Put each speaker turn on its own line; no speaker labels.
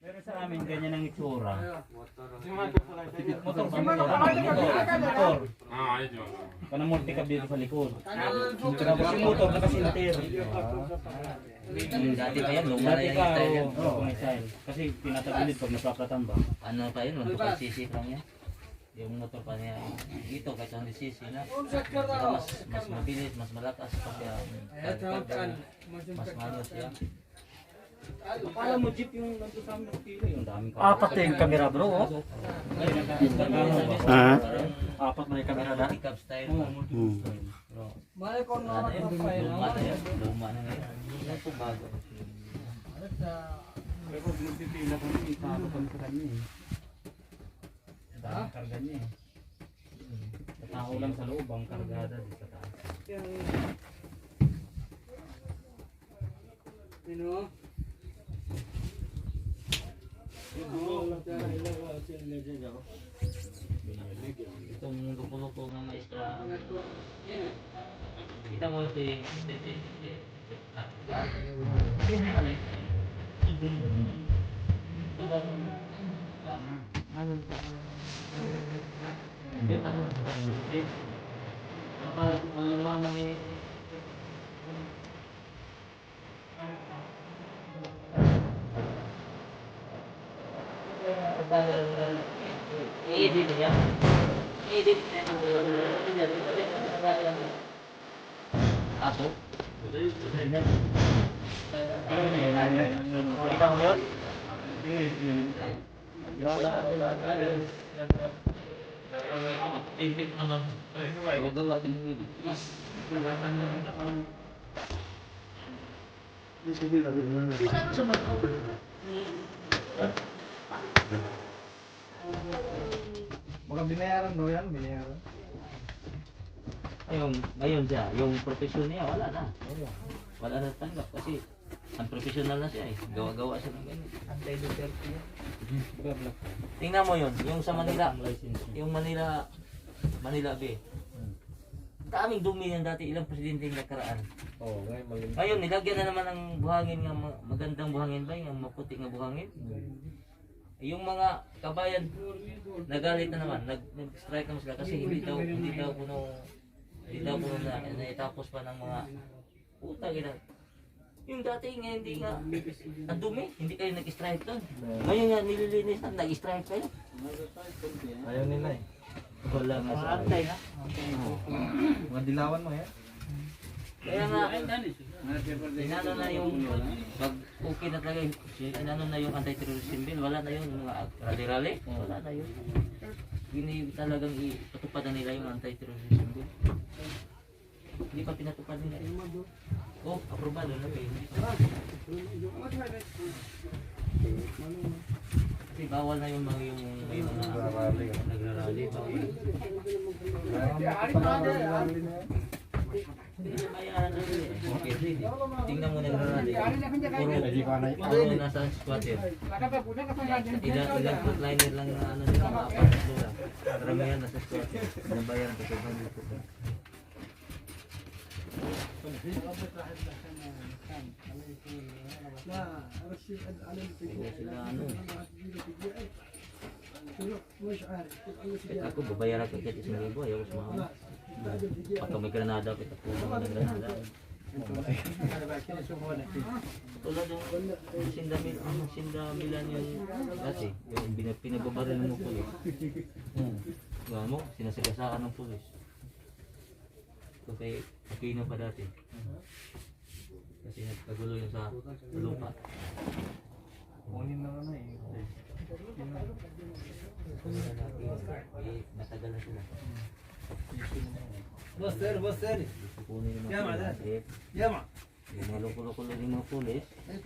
Meron sa amin ganyan ang itsura. Motor. Panamorte ka dito sa likod. Tapos yung motor nakasinter.
Dati pa yan, luma na
Dati
yung
ka,
style yan.
kasi pinatagilid pag napaplatan ba?
Ano pa yun, 1.5cc lang yan. Yung motor pa niya, ito kahit 100cc na. Mas mabilis, mas malakas pa siya. Mas manos siya.
Akala mo jeep yung nandun sa amin pila yung daming
Apat na yung camera bro, oh.
Ah.
Apat na yung camera na.
Pickup style. Bro,
Malay ko na
ano yun, luma na yun. Luma na ngayon. Yan po bago.
Pero pag nagpipila kami, italo kami sa kanya eh. Ang daming karga niya eh. Tao lang sa loob ang kargada di sa taas.
Sino?
Itong lupo-lupo ng maestra. Kita mo ito eh. I-edit niya. I-edit niya. Ako? Kita mo yun? Edit naman.
Baka binayaran no yan, binayaran.
Ngayon siya, yung profesyon niya, wala na. Wala na tanggap kasi unprofessional na siya eh. Gawa-gawa siya ng ganyan.
Anti-Duterte yan.
Tingnan mo yun, yung sa Manila, yung Manila Bay. Daming dumi yan dati, ilang presidente yung nakaraan.
Oo, ngayon malinis.
Ngayon, nilagyan na naman ng buhangin nga, magandang buhangin ba, yung maputi nga buhangin. Yung mga kabayan, nagalit na naman, nag-strike naman sila kasi hindi daw puno na itapos pa ng mga utang ina. Yung dati nga hindi nga ang dumi, hindi kayo nag-strike doon. Ngayon nga nililinis na, nag-strike kayo.
Ayaw nila eh.
Wala nga sa
Antay na. Mga dilawan mo yan.
Kaya nga, inano na yung pag okay na talaga, inano na yung anti-terrorism bill, wala na yun, yung mga rally-rally, wala na yun. Hindi talagang ipatupad na nila yung anti-terrorism bill. Hindi pa pinatupad nila. Oh, aprobado na kayo. Kasi bawal na yung mga nagrarally. Bawal. Bayaran na rin eh. Okay, ready. Tingnan mo nagrarally. Puro nasa squatter. Ilang frontliner lang na ano nila, mga apartment nila. Karamihan nasa squatter. Nabayaran ko 700 sila ano. Kahit ako babayaran ko kahit 1,000, ayaw ko sumama. Pagka may granada, kita po naman ng granada. Tulad yung sindamilan yung dati, yung pinababaril ng mga pulis. Gano'n mo, sinasigasaan ng pulis. Ito kay Aquino pa dati. Kasi nagkagulo yun sa lupa.
Kunin na na eh.
Matagal na sila.
Boster.
Kukunin yung mga pulis.
Yama.
Yung mga loko-loko lang yung mga pulis.